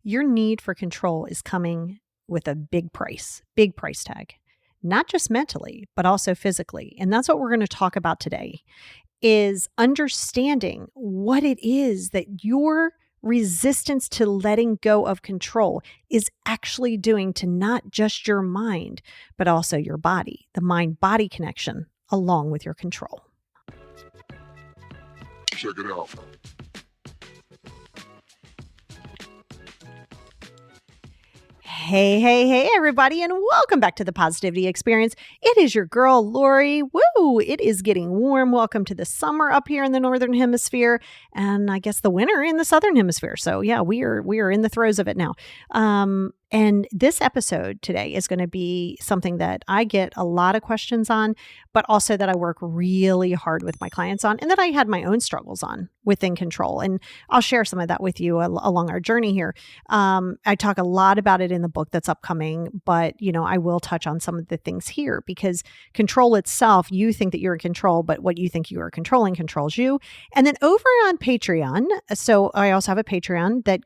Your need for control is coming with a big price tag, not just mentally, but also physically. And that's what we're going to talk about today is understanding what it is that your resistance to letting go of control is actually doing to not just your mind, but also your body, the mind-body connection along with your control. Check it out. Hey, everybody, and welcome back to the Positivity Experience. It is your girl, Lori. Woo! It is getting warm. Welcome to the summer up here in the Northern Hemisphere, and I guess the winter in the Southern Hemisphere. So yeah, we are in the throes of it now. And this episode today is going to be something that I get a lot of questions on, but also that I work really hard with my clients on, and that I had my own struggles on within control. And I'll share some of that with you along our journey here. I talk a lot about it in the book that's upcoming, but I will touch on some of the things here because control itself, you think that you're in control, but what you think you are controlling controls you. And then over on Patreon, so I also have a Patreon that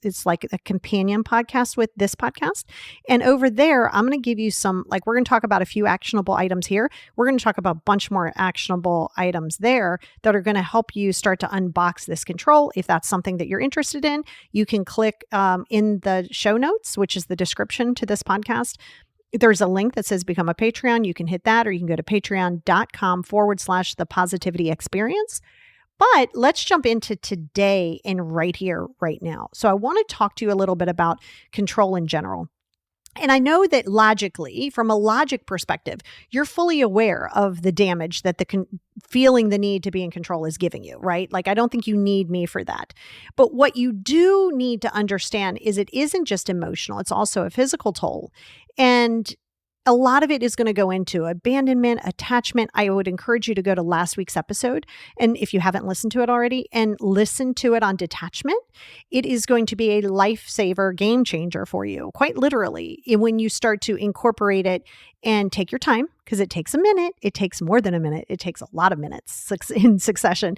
it's like a companion podcast with this podcast. And over there, I'm going to give you we're going to talk about a few actionable items here. We're going to talk about a bunch more actionable items there that are going to help you start to unbox this control. If that's something that you're interested in, you can click in the show notes, which is the description to this podcast. There's a link that says become a Patreon. You can hit that, or you can go to patreon.com/the positivity experience. But let's jump into today and right here, right now. So I want to talk to you a little bit about control in general. And I know that logically, from a logic perspective, you're fully aware of the damage that feeling the need to be in control is giving you, right? Like, I don't think you need me for that. But what you do need to understand is it isn't just emotional, it's also a physical toll. And a lot of it is going to go into abandonment, attachment. I would encourage you to go to last week's episode. And if you haven't listened to it already, and listen to it on detachment, it is going to be a lifesaver, game changer for you, quite literally, when you start to incorporate it and take your time, because it takes a minute. It takes more than a minute. It takes a lot of minutes in succession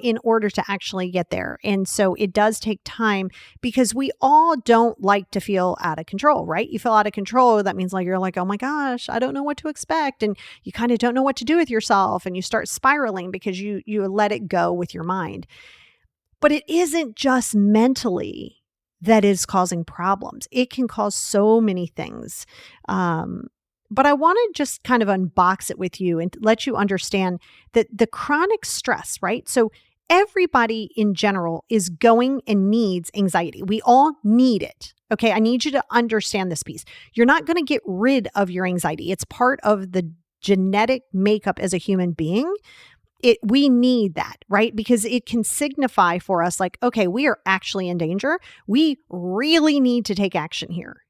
in order to actually get there. And so it does take time because we all don't like to feel out of control, right? You feel out of control. That means you're like, oh my gosh, I don't know what to expect. And you kind of don't know what to do with yourself. And you start spiraling because you let it go with your mind. But it isn't just mentally that is causing problems. It can cause so many things. But I want to just kind of unbox it with you and let you understand that the chronic stress, right? So everybody in general is going and needs anxiety. We all need it. Okay. I need you to understand this piece. You're not going to get rid of your anxiety. It's part of the genetic makeup as a human being. We need that, right? Because it can signify for us okay, we are actually in danger. We really need to take action here.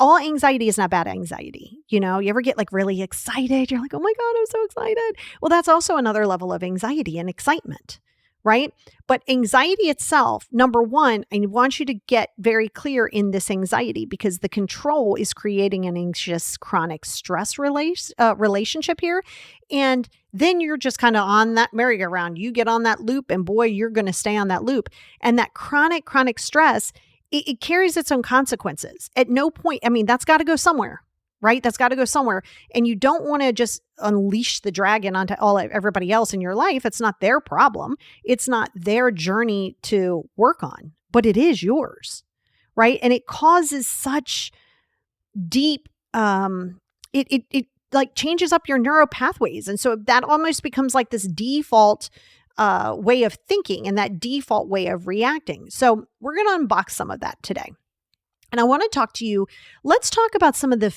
All anxiety is not bad anxiety. You ever get really excited? You're like, oh my God, I'm so excited. Well, that's also another level of anxiety and excitement, right? But anxiety itself, number one, I want you to get very clear in this anxiety because the control is creating an anxious chronic stress relationship here. And then you're just kind of on that merry-go-round. You get on that loop and boy, you're going to stay on that loop. And that chronic stress, it carries its own consequences. At no point, that's got to go somewhere, right? That's got to go somewhere. And you don't want to just unleash the dragon onto everybody else in your life. It's not their problem. It's not their journey to work on, but it is yours, right? And it causes such deep, it changes up your neural pathways. And so that almost becomes like this default way of thinking and that default way of reacting. So we're going to unbox some of that today. And I want to talk to you. Let's talk about some of the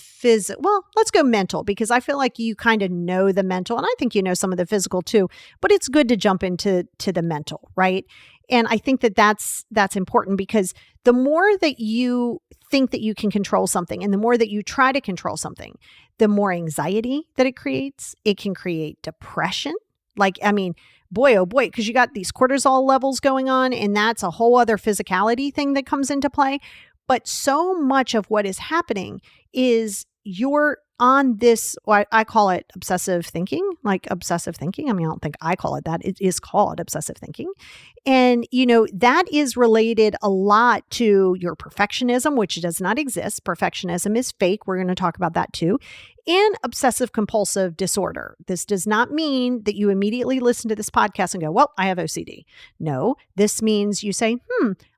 let's go mental because I feel like you kind of know the mental and I think you know some of the physical too, but it's good to jump into the mental, right? And I think that that's important because the more that you think that you can control something and the more that you try to control something, the more anxiety that it creates. It can create depression. Boy, oh boy, because you got these cortisol levels going on and that's a whole other physicality thing that comes into play. But so much of what is happening is you're on this, I call it obsessive thinking, like obsessive thinking. I mean, I don't think I call it that. It is called obsessive thinking. And, that is related a lot to your perfectionism, which does not exist. Perfectionism is fake. We're going to talk about that too. And obsessive compulsive disorder. This does not mean that you immediately listen to this podcast and go, well, I have OCD. No, this means you say,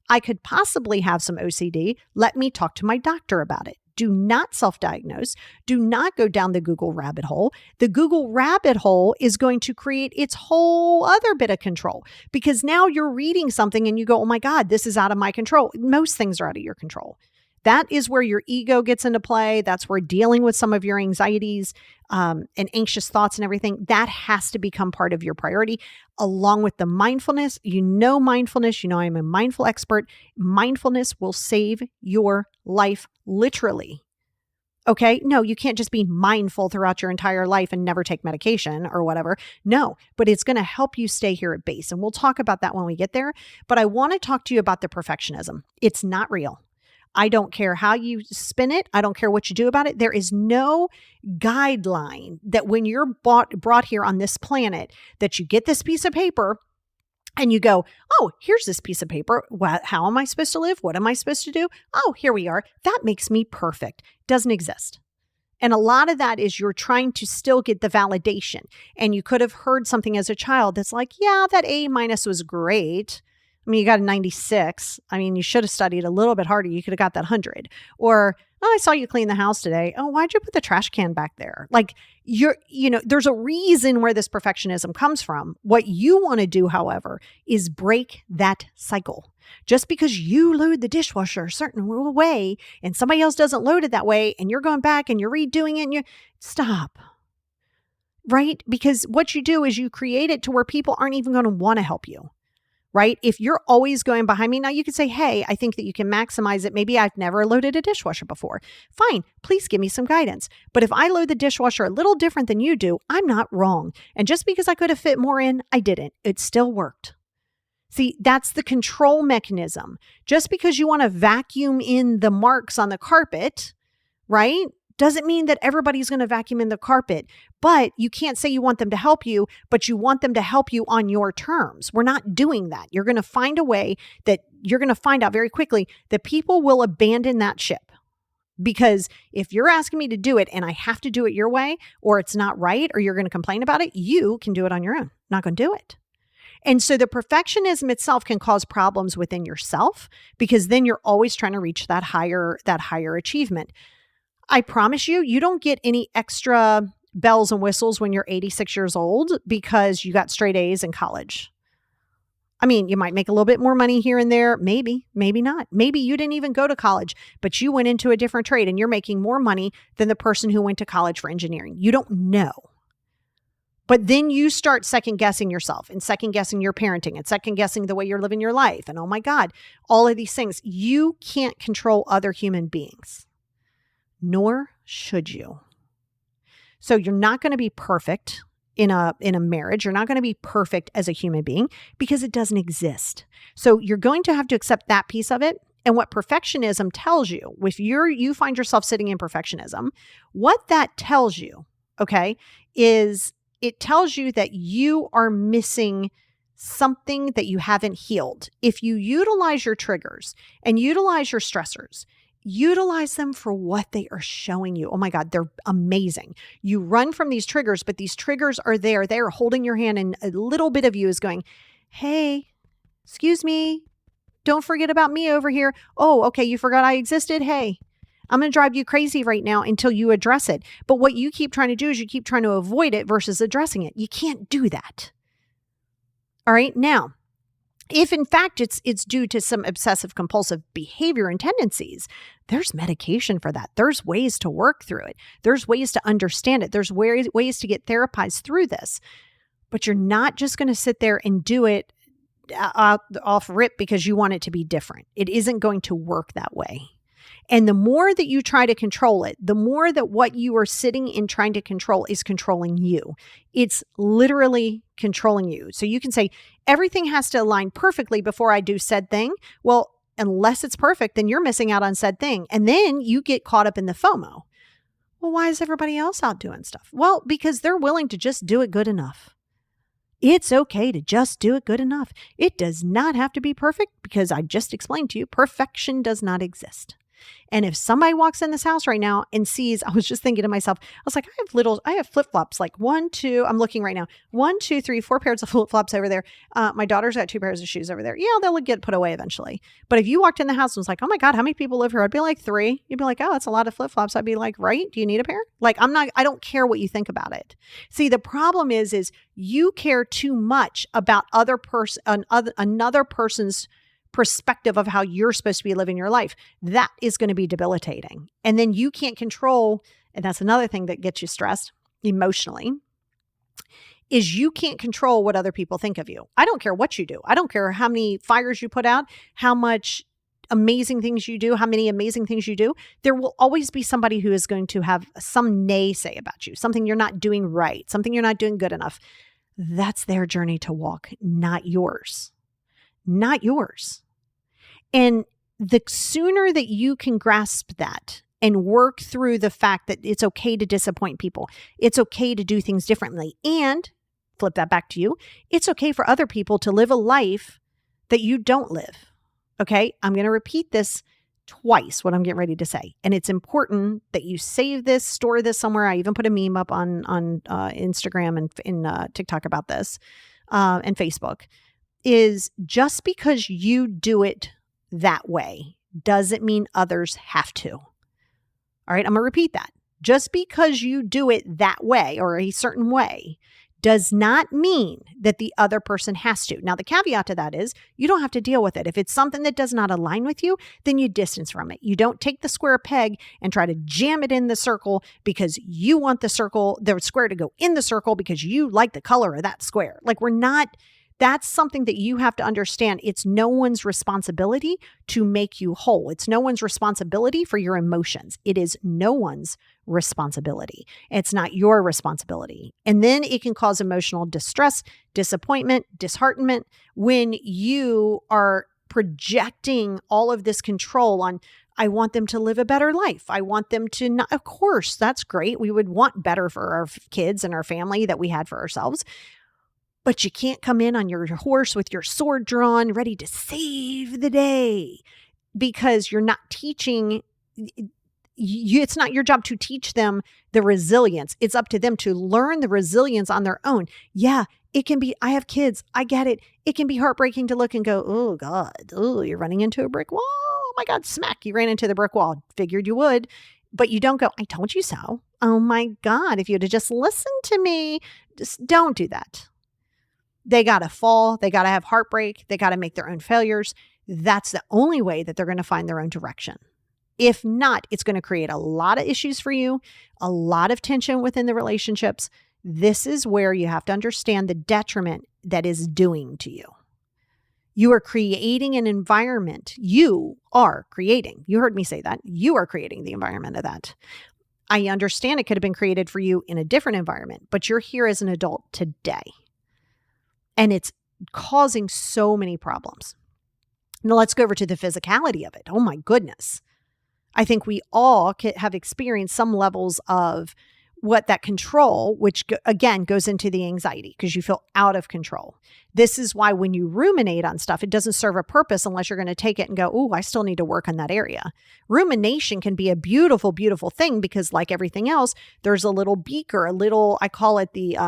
I could possibly have some OCD. Let me talk to my doctor about it. Do not self-diagnose. Do not go down the Google rabbit hole. The Google rabbit hole is going to create its whole other bit of control because now you're reading something and you go, oh my God, this is out of my control. Most things are out of your control. That is where your ego gets into play. That's where dealing with some of your anxieties and anxious thoughts and everything, that has to become part of your priority, along with the mindfulness. Mindfulness, I'm a mindful expert. Mindfulness will save your life, literally. Okay? No, you can't just be mindful throughout your entire life and never take medication or whatever. No, but it's going to help you stay here at base. And we'll talk about that when we get there. But I want to talk to you about the perfectionism. It's not real. I don't care how you spin it. I don't care what you do about it. There is no guideline that when you're brought here on this planet, that you get this piece of paper and you go, oh, here's this piece of paper. How am I supposed to live? What am I supposed to do? Oh, here we are. That makes me perfect. Doesn't exist. And a lot of that is you're trying to still get the validation. And you could have heard something as a child that's like, yeah, that A- was great. I mean, you got a 96. I mean, you should have studied a little bit harder. You could have got that 100. Or, oh, I saw you clean the house today. Oh, why'd you put the trash can back there? Like there's a reason where this perfectionism comes from. What you want to do, however, is break that cycle. Just because you load the dishwasher a certain way and somebody else doesn't load it that way and you're going back and you're redoing it and stop. Right? Because what you do is you create it to where people aren't even going to want to help you. Right? If you're always going behind me, now you could say, hey, I think that you can maximize it. Maybe I've never loaded a dishwasher before. Fine. Please give me some guidance. But if I load the dishwasher a little different than you do, I'm not wrong. And just because I could have fit more in, I didn't. It still worked. See, that's the control mechanism. Just because you want to vacuum in the marks on the carpet, right? Doesn't mean that everybody's going to vacuum in the carpet, but you can't say you want them to help you, but you want them to help you on your terms. We're not doing that. You're going to find a way that you're going to find out very quickly that people will abandon that ship. Because if you're asking me to do it and I have to do it your way, or it's not right, or you're going to complain about it, you can do it on your own. I'm not going to do it. And so the perfectionism itself can cause problems within yourself because then you're always trying to reach that higher achievement. I promise you, you don't get any extra bells and whistles when you're 86 years old because you got straight A's in college. I mean, you might make a little bit more money here and there. Maybe, maybe not. Maybe you didn't even go to college, but you went into a different trade and you're making more money than the person who went to college for engineering. You don't know. But then you start second guessing yourself and second guessing your parenting and second guessing the way you're living your life. And oh my God, all of these things. You can't control other human beings. Nor should you. So you're not going to be perfect in a marriage. You're not going to be perfect as a human being because it doesn't exist. So you're going to have to accept that piece of it. And what perfectionism tells you, if you find yourself sitting in perfectionism, what that tells you, okay, is it tells you that you are missing something that you haven't healed. If you utilize your triggers and utilize your stressors, utilize them for what they are showing you. Oh my God, they're amazing. You run from these triggers, but these triggers are there. They're holding your hand and a little bit of you is going, hey, excuse me, don't forget about me over here. Oh, okay, you forgot I existed? Hey, I'm going to drive you crazy right now until you address it. But what you keep trying to do is you keep trying to avoid it versus addressing it. You can't do that. All right, now, if in fact it's due to some obsessive compulsive behavior and tendencies, there's medication for that. There's ways to work through it. There's ways to understand it. There's ways to get therapized through this. But you're not just going to sit there and do it off rip because you want it to be different. It isn't going to work that way. And the more that you try to control it, the more that what you are sitting in trying to control is controlling you. It's literally controlling you. So you can say, everything has to align perfectly before I do said thing. Well, unless it's perfect, then you're missing out on said thing. And then you get caught up in the FOMO. Well, why is everybody else out doing stuff? Well, because they're willing to just do it good enough. It's okay to just do it good enough. It does not have to be perfect because I just explained to you, perfection does not exist. And if somebody walks in this house right now and sees, I was just thinking to myself, I was like, I have flip-flops, like 1, 2, I'm looking right now, 1, 2, 3, 4 pairs of flip-flops over there. My daughter's got 2 pairs of shoes over there. Yeah, they'll get put away eventually. But if you walked in the house and was like, oh my God, how many people live here? I'd be like 3. You'd be like, oh, that's a lot of flip-flops. I'd be like, right? Do you need a pair? Like, I don't care what you think about it. See, the problem is you care too much about another person's perspective of how you're supposed to be living your life. That is going to be debilitating. And then you can't control, and that's another thing that gets you stressed emotionally, is you can't control what other people think of you. I don't care what you do. I don't care how many fires you put out, how much amazing things you do, how many amazing things you do. There will always be somebody who is going to have some naysay about you, something you're not doing right, something you're not doing good enough. That's their journey to walk, not yours. Not yours. And the sooner that you can grasp that and work through the fact that it's okay to disappoint people, it's okay to do things differently, and flip that back to you, it's okay for other people to live a life that you don't live. Okay? I'm going to repeat this twice, what I'm getting ready to say. And it's important that you save this, store this somewhere. I even put a meme up on Instagram and in TikTok about this, and Facebook. Is just because you do it that way doesn't mean others have to. All right, I'm going to repeat that. Just because you do it that way or a certain way does not mean that the other person has to. Now, the caveat to that is you don't have to deal with it. If it's something that does not align with you, then you distance from it. You don't take the square peg and try to jam it in the circle because you want the square to go in the circle because you like the color of that square. Like that's something that you have to understand. It's no one's responsibility to make you whole. It's no one's responsibility for your emotions. It is no one's responsibility. It's not your responsibility. And then it can cause emotional distress, disappointment, disheartenment when you are projecting all of this control on, I want them to live a better life. I want them to not, of course, that's great. We would want better for our kids and our family that we had for ourselves. But you can't come in on your horse with your sword drawn, ready to save the day, because you're not teaching. It's not your job to teach them the resilience. It's up to them to learn the resilience on their own. Yeah, it can be, I have kids. I get it. It can be heartbreaking to look and go, oh God, oh, you're running into a brick wall. Oh my God, smack, you ran into the brick wall. Figured you would. But you don't go, I told you so. Oh my God, if you'd have just listened to me, just don't do that. They got to fall. They got to have heartbreak. They got to make their own failures. That's the only way that they're going to find their own direction. If not, it's going to create a lot of issues for you, a lot of tension within the relationships. This is where you have to understand the detriment that is doing to you. You are creating an environment. You are creating. You heard me say that. You are creating the environment of that. I understand it could have been created for you in a different environment, but you're here as an adult today. And it's causing so many problems. Now let's go over to the physicality of it. Oh my goodness. I think we all have experienced some levels of what that control, which again goes into the anxiety because you feel out of control. This is why when you ruminate on stuff, it doesn't serve a purpose unless you're going to take it and go, oh, I still need to work on that area. Rumination can be a beautiful, beautiful thing because like everything else, there's a little beaker, I call it the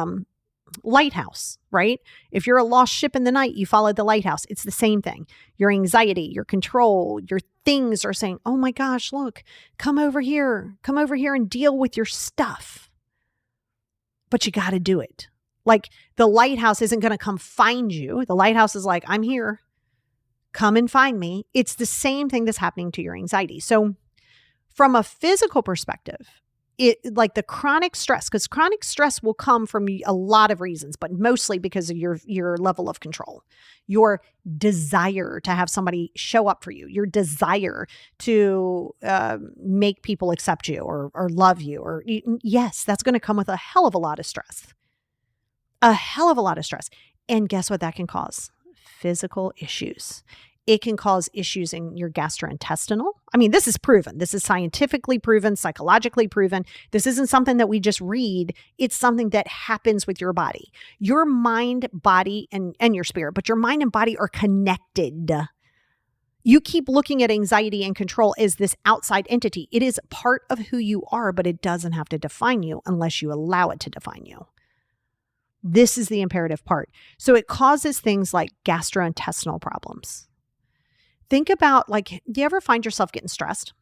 lighthouse, right? If you're a lost ship in the night, you follow the lighthouse. It's the same thing. Your anxiety, your control, your things are saying, oh my gosh, look, come over here and deal with your stuff. But you got to do it. Like the lighthouse isn't going to come find you. The lighthouse is like, I'm here. Come and find me. It's the same thing that's happening to your anxiety. So from a physical perspective, like the chronic stress, because chronic stress will come from a lot of reasons, but mostly because of your level of control, your desire to have somebody show up for you, your desire to make people accept you or love you, or yes, that's going to come with a hell of a lot of stress, And guess what that can cause? Physical issues. It can cause issues in your gastrointestinal. I mean, this is proven. This is scientifically proven, psychologically proven. This isn't something that we just read. It's something that happens with your body. Your mind, body, and your spirit, but your mind and body are connected. You keep looking at anxiety and control as this outside entity. It is part of who you are, but it doesn't have to define you unless you allow it to define you. This is the imperative part. So it causes things like gastrointestinal problems. Think about, like, do you ever find yourself getting stressed?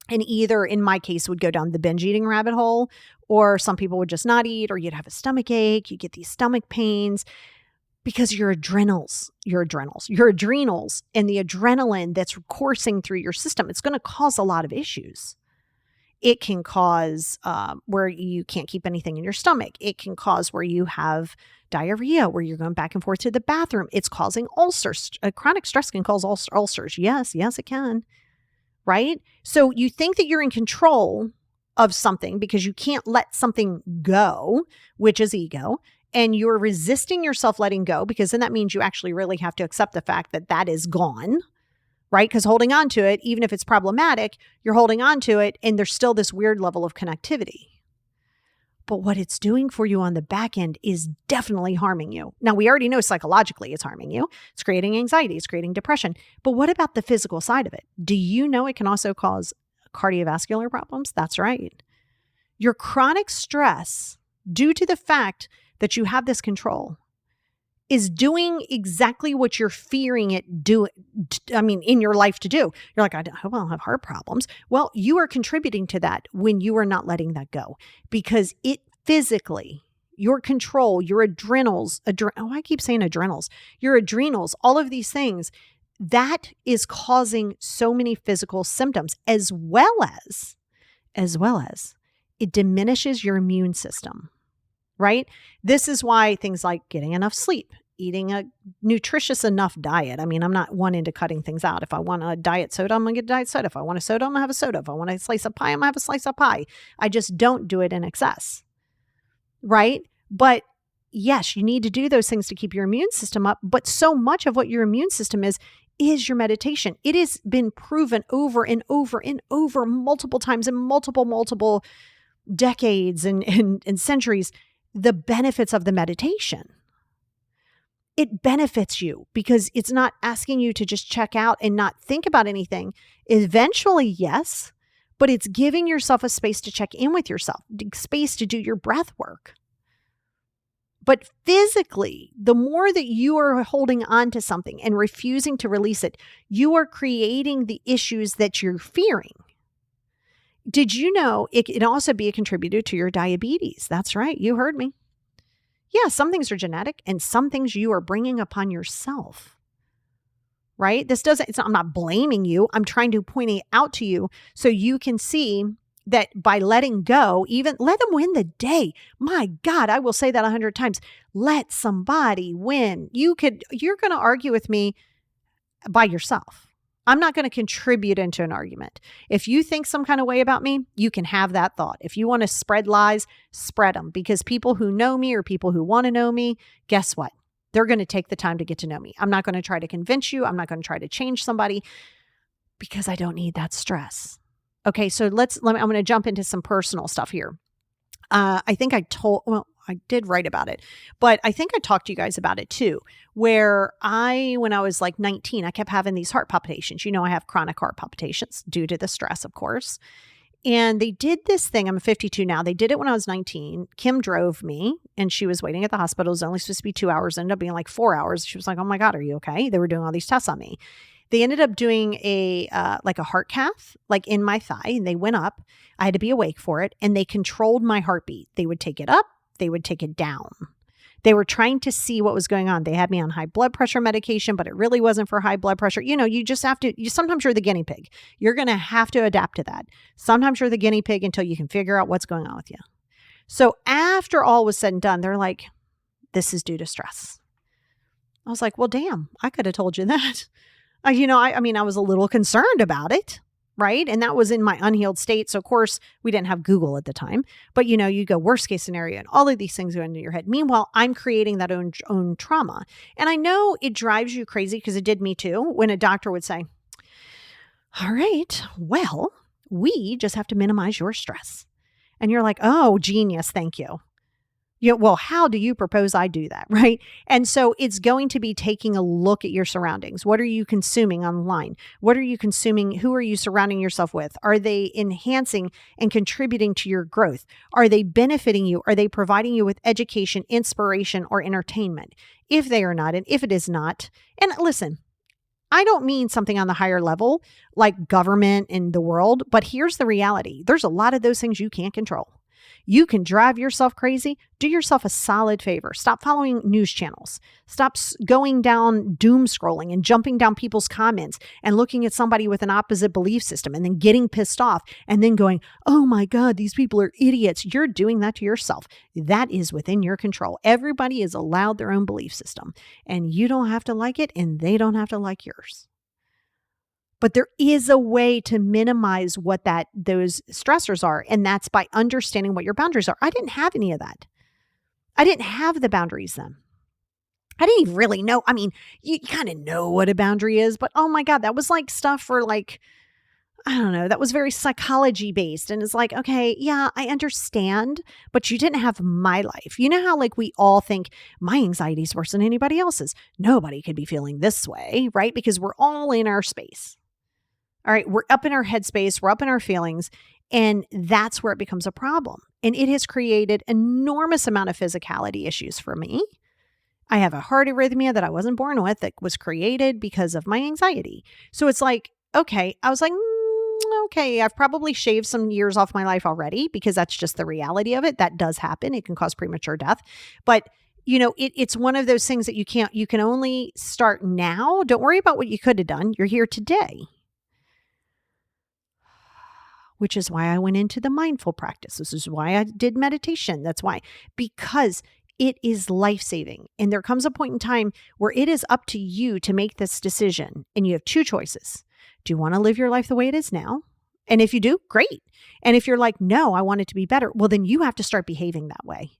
And either, in my case, would go down the binge eating rabbit hole, or some people would just not eat, or you'd have a stomach ache, you get these stomach pains because your adrenals and the adrenaline that's coursing through your system, it's going to cause a lot of issues. It can cause where you can't keep anything in your stomach. It can cause where you have diarrhea, where you're going back and forth to the bathroom. It's causing ulcers. Chronic stress can cause ulcers. Yes, it can. Right? So you think that you're in control of something because you can't let something go, which is ego, and you're resisting yourself letting go, because then that means you actually really have to accept the fact that that is gone. Right? Because holding on to it, even if it's problematic, you're holding on to it and there's still this weird level of connectivity. But what it's doing for you on the back end is definitely harming you. Now, we already know psychologically it's harming you. It's creating anxiety. It's creating depression. But what about the physical side of it? Do you know it can also cause cardiovascular problems? That's right. Your chronic stress, due to the fact that you have this control, is doing exactly what you're fearing it in your life to do. You're like, I hope I don't have heart problems. Well, you are contributing to that when you are not letting that go, because it physically, your control, your adrenals, I keep saying adrenals, your adrenals, all of these things, that is causing so many physical symptoms, as well as it diminishes your immune system. Right? This is why things like getting enough sleep, eating a nutritious enough diet. I mean, I'm not one into cutting things out. If I want a diet soda, I'm going to get a diet soda. If I want a soda, I'm going to have a soda. If I want a slice of pie, I'm going to have a slice of pie. I just don't do it in excess. Right? But yes, you need to do those things to keep your immune system up. But so much of what your immune system is your meditation. It has been proven over and over and over multiple times in multiple decades and centuries, the benefits of the meditation. It benefits you because it's not asking you to just check out and not think about anything. Eventually, yes, but it's giving yourself a space to check in with yourself, space to do your breath work. But physically, the more that you are holding on to something and refusing to release it, you are creating the issues that you're fearing. Did you know it can also be a contributor to your diabetes? That's right. You heard me. Yeah, some things are genetic and some things you are bringing upon yourself. Right? I'm not blaming you. I'm trying to point it out to you so you can see that by letting go, even let them win the day. My God, I will say that 100 times. Let somebody win. You're going to argue with me by yourself. I'm not going to contribute into an argument. If you think some kind of way about me, you can have that thought. If you want to spread lies, spread them, because people who know me or people who want to know me, guess what? They're going to take the time to get to know me. I'm not going to try to convince you. I'm not going to try to change somebody because I don't need that stress. Okay, so I'm going to jump into some personal stuff here. I think I did write about it, but I think I talked to you guys about it too, where when I was like 19, I kept having these heart palpitations. You know, I have chronic heart palpitations due to the stress, of course. And they did this thing. I'm 52 now. They did it when I was 19. Kim drove me and she was waiting at the hospital. It was only supposed to be 2 hours. It ended up being like 4 hours. She was like, oh my God, are you okay? They were doing all these tests on me. They ended up doing a heart cath, like in my thigh, and they went up. I had to be awake for it, and they controlled my heartbeat. They would take it up. They would take it down. They were trying to see what was going on. They had me on high blood pressure medication, but it really wasn't for high blood pressure. You know, you just have to, sometimes you're the guinea pig. You're going to have to adapt to that. Sometimes you're the guinea pig until you can figure out what's going on with you. So after all was said and done, they're like, this is due to stress. I was like, well, damn, I could have told you that. I was a little concerned about it. right? And that was in my unhealed state. So of course we didn't have Google at the time, but you go worst case scenario and all of these things go into your head. Meanwhile, I'm creating that own trauma. And I know it drives you crazy because it did me too. When a doctor would say, all right, well, we just have to minimize your stress. And you're like, oh, genius. Thank you. Well, how do you propose I do that, right? And so it's going to be taking a look at your surroundings. What are you consuming online? What are you consuming? Who are you surrounding yourself with? Are they enhancing and contributing to your growth? Are they benefiting you? Are they providing you with education, inspiration, or entertainment? If they are not, and if it is not, and listen, I don't mean something on the higher level like government and the world, but here's the reality. There's a lot of those things you can't control. You can drive yourself crazy. Do yourself a solid favor. Stop following news channels. Stop going down doom scrolling and jumping down people's comments and looking at somebody with an opposite belief system and then getting pissed off and then going, oh my God, these people are idiots. You're doing that to yourself. That is within your control. Everybody is allowed their own belief system and you don't have to like it and they don't have to like yours. But there is a way to minimize what those stressors are. And that's by understanding what your boundaries are. I didn't have any of that. I didn't have the boundaries then. I didn't even really know. I mean, you kind of know what a boundary is, but oh my God, that was like stuff for like, I don't know, that was very psychology based. And it's like, okay, yeah, I understand, but you didn't have my life. You know how like we all think my anxiety is worse than anybody else's. Nobody could be feeling this way, right? Because we're all in our space. All right, we're up in our headspace, we're up in our feelings, and that's where it becomes a problem. And it has created enormous amount of physicality issues for me. I have a heart arrhythmia that I wasn't born with that was created because of my anxiety. So it's like, okay, I was like, okay, I've probably shaved some years off my life already because that's just the reality of it. That does happen. It can cause premature death. But it's one of those things that you can only start now. Don't worry about what you could have done. You're here today. Which is why I went into the mindful practice. This is why I did meditation. That's why, because it is life-saving. And there comes a point in time where it is up to you to make this decision. And you have two choices. Do you want to live your life the way it is now? And if you do, great. And if you're like, no, I want it to be better, well, then you have to start behaving that way.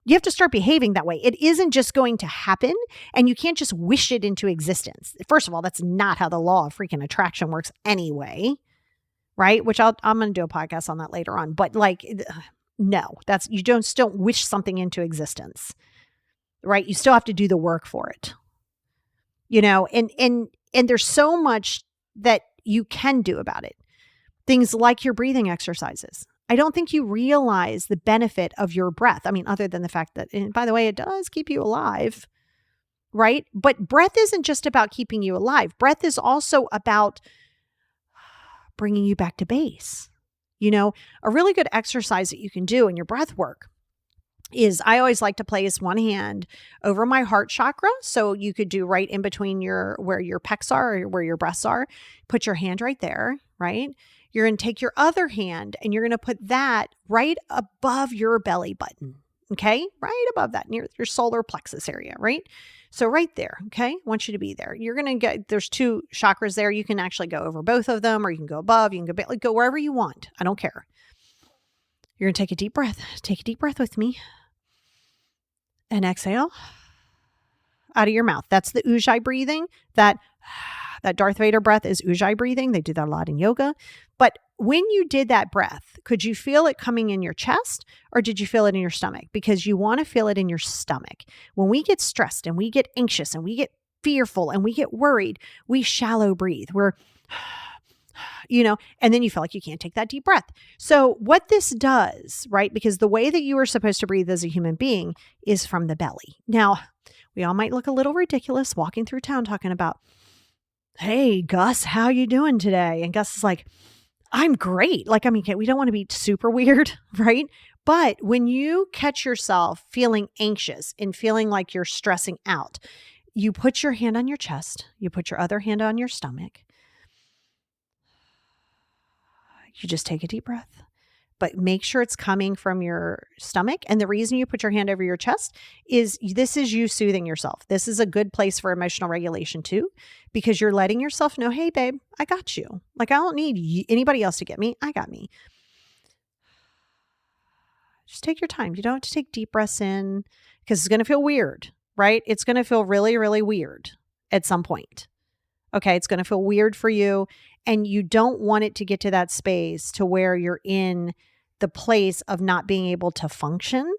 You have to start behaving that way. It isn't just going to happen, and you can't just wish it into existence. First of all, that's not how the law of freaking attraction works anyway. Right? Which I'm going to do a podcast on that later on. But like, no, you don't wish something into existence, right? You still have to do the work for it, and there's so much that you can do about it. Things like your breathing exercises. I don't think you realize the benefit of your breath. I mean, other than the fact that, and by the way, it does keep you alive, right? But breath isn't just about keeping you alive. Breath is also about bringing you back to base. A really good exercise that you can do in your breath work is I always like to place one hand over my heart chakra. So you could do right in between where your pecs are or where your breasts are. Put your hand right there, right? You're going to take your other hand and you're going to put that right above your belly button. Okay. Right above that near your solar plexus area, right? So right there. Okay. I want you to be there. You're going to there's two chakras there. You can actually go over both of them, or you can go above, you can go wherever you want. I don't care. You're going to take a deep breath. Take a deep breath with me and exhale out of your mouth. That's the Ujjayi breathing. That Darth Vader breath is Ujjayi breathing. They do that a lot in yoga. But when you did that breath, could you feel it coming in your chest or did you feel it in your stomach? Because you want to feel it in your stomach. When we get stressed and we get anxious and we get fearful and we get worried, we shallow breathe. We're, and then you feel like you can't take that deep breath. So what this does, right? Because the way that you are supposed to breathe as a human being is from the belly. Now, we all might look a little ridiculous walking through town talking about, hey, Gus, how you doing today? And Gus is like, I'm great. We don't want to be super weird, right? But when you catch yourself feeling anxious and feeling like you're stressing out, you put your hand on your chest, you put your other hand on your stomach. You just take a deep breath. but make sure it's coming from your stomach. And the reason you put your hand over your chest is this is you soothing yourself. This is a good place for emotional regulation too, because you're letting yourself know, hey, babe, I got you. Like, I don't need anybody else to get me. I got me. Just take your time. You don't have to take deep breaths in because it's going to feel weird, right? It's going to feel really, really weird at some point. Okay. It's going to feel weird for you. And you don't want it to get to that space to where you're in the place of not being able to function.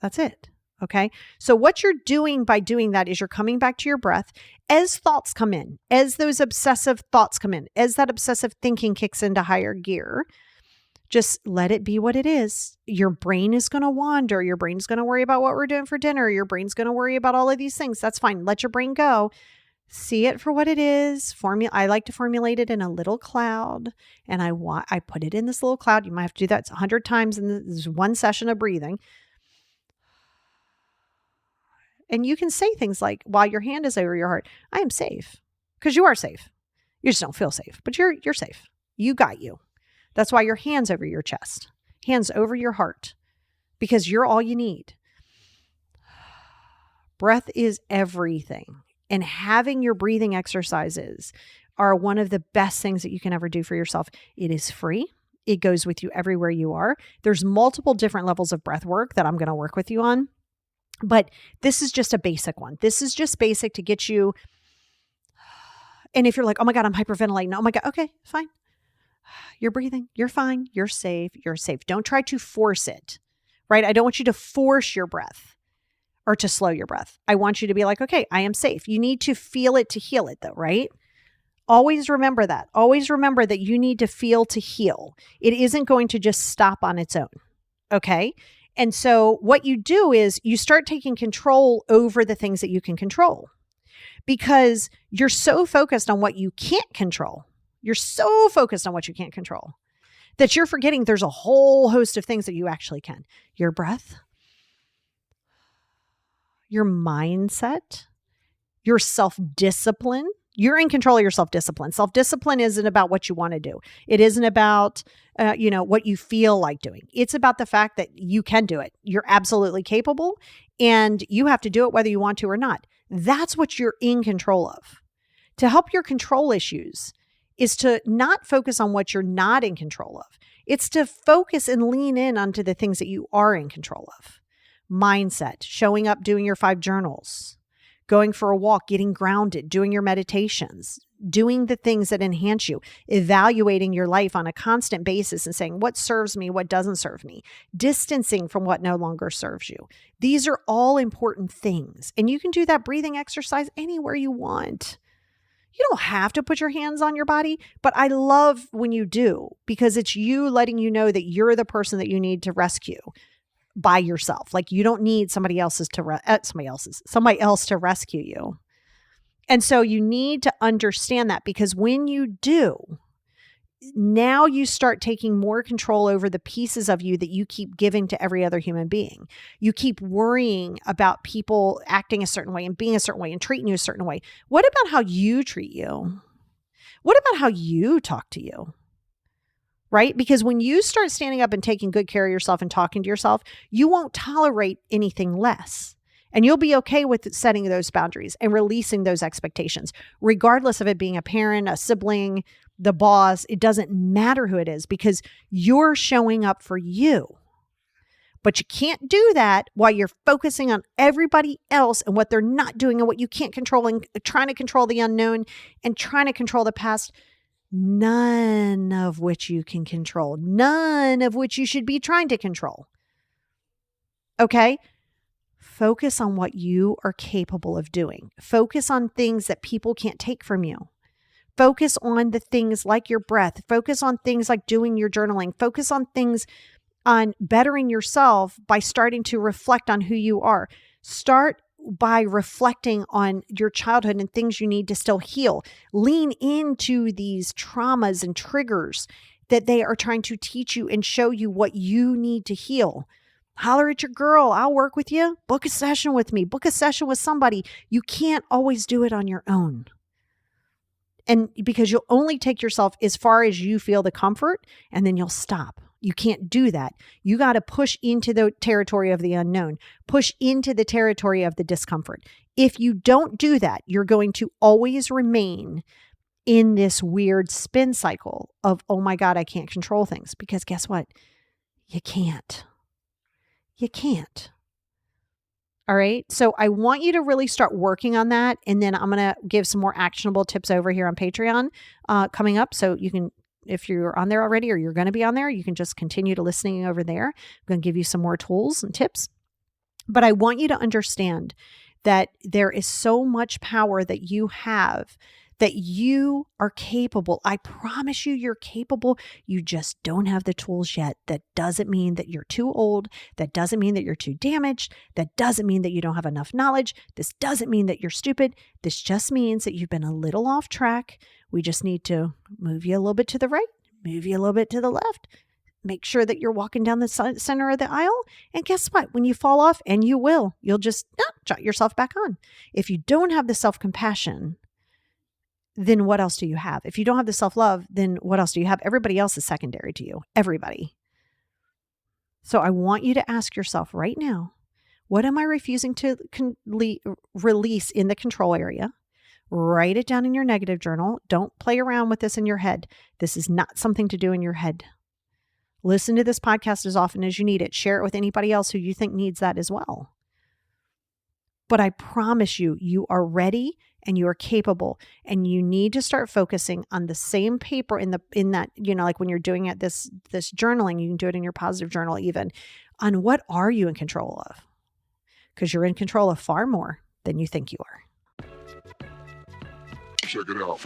That's it. Okay. So what you're doing by doing that is you're coming back to your breath as thoughts come in, as those obsessive thoughts come in, as that obsessive thinking kicks into higher gear. Just let it be what it is. Your brain is going to wander. Your brain's going to worry about what we're doing for dinner. Your brain's going to worry about all of these things. That's fine. Let your brain go. See it for what it is. I like to formulate it in a little cloud, and I put it in this little cloud. You might have to do that 100 times in this one session of breathing. And you can say things like, while your hand is over your heart, I am safe, because you are safe. You just don't feel safe, but you're safe. You got you. That's why your hand's over your chest, hands over your heart, because you're all you need. Breath is everything. And having your breathing exercises are one of the best things that you can ever do for yourself. It is free. It goes with you everywhere you are. There's multiple different levels of breath work that I'm going to work with you on. But this is just a basic one. This is just basic to get you. And if you're like, oh my God, I'm hyperventilating. Oh my God. Okay, fine. You're breathing. You're fine. You're safe. You're safe. Don't try to force it, right? I don't want you to force your breath or to slow your breath. I want you to be like, okay, I am safe. You need to feel it to heal it though, right? Always remember that. Always remember that you need to feel to heal. It isn't going to just stop on its own. Okay. And so what you do is you start taking control over the things that you can control, because you're so focused on what you can't control. You're so focused on what you can't control that you're forgetting there's a whole host of things that you actually can. Your breath, your mindset, your self-discipline. You're in control of your self-discipline. Self-discipline isn't about what you want to do. It isn't about, what you feel like doing. It's about the fact that you can do it. You're absolutely capable, and you have to do it whether you want to or not. That's what you're in control of. To help your control issues is to not focus on what you're not in control of. It's to focus and lean in onto the things that you are in control of. Mindset, showing up, doing your 5 journals, going for a walk, getting grounded, doing your meditations, doing the things that enhance you, evaluating your life on a constant basis and saying what serves me, what doesn't serve me, distancing from what no longer serves you. These are all important things. And you can do that breathing exercise anywhere you want. You don't have to put your hands on your body, but I love when you do, because it's you letting you know that you're the person that you need to rescue by yourself. Like, you don't need somebody else to rescue you. And so you need to understand that, because when you do, now you start taking more control over the pieces of you that you keep giving to every other human being. You keep worrying about people acting a certain way and being a certain way and treating you a certain way. What about how you treat you? What about how you talk to you? Right? Because when you start standing up and taking good care of yourself and talking to yourself, you won't tolerate anything less. And you'll be okay with setting those boundaries and releasing those expectations, regardless of it being a parent, a sibling, the boss. It doesn't matter who it is, because you're showing up for you. But you can't do that while you're focusing on everybody else and what they're not doing and what you can't control, and trying to control the unknown and trying to control the past. None of which you can control, none of which you should be trying to control. Okay? Focus on what you are capable of doing. Focus on things that people can't take from you. Focus on the things like your breath. Focus on things like doing your journaling. Focus on things on bettering yourself by starting to reflect on who you are. Start by reflecting on your childhood and things you need to still heal. Lean into these traumas and triggers that they are trying to teach you and show you what you need to heal. Holler at your girl. I'll work with you. Book a session with me. Book a session with somebody. You can't always do it on your own. And because you'll only take yourself as far as you feel the comfort, and then you'll stop. You can't do that. You got to push into the territory of the unknown, push into the territory of the discomfort. If you don't do that, you're going to always remain in this weird spin cycle of, oh my God, I can't control things. Because guess what? You can't. You can't. All right. So I want you to really start working on that. And then I'm going to give some more actionable tips over here on Patreon coming up. So you can, if you're on there already or you're going to be on there, you can just continue to listening over there. I'm going to give you some more tools and tips. But I want you to understand that there is so much power that you have, that you are capable. I promise you, you're capable. You just don't have the tools yet. That doesn't mean that you're too old. That doesn't mean that you're too damaged. That doesn't mean that you don't have enough knowledge. This doesn't mean that you're stupid. This just means that you've been a little off track. We just need to move you a little bit to the right, move you a little bit to the left. Make sure that you're walking down the center of the aisle. And guess what? When you fall off, and you will, you'll just jot yourself back on. If you don't have the self-compassion, then what else do you have? If you don't have the self-love, then what else do you have? Everybody else is secondary to you. Everybody. So I want you to ask yourself right now, what am I refusing to release in the control area? Write it down in your negative journal. Don't play around with this in your head. This is not something to do in your head. Listen to this podcast as often as you need it. Share it with anybody else who you think needs that as well. But I promise you, you are ready and you are capable, and you need to start focusing on the same paper in that, like when you're doing it, this journaling, you can do it in your positive journal even, on what are you in control of? Because you're in control of far more than you think you are. Check it out.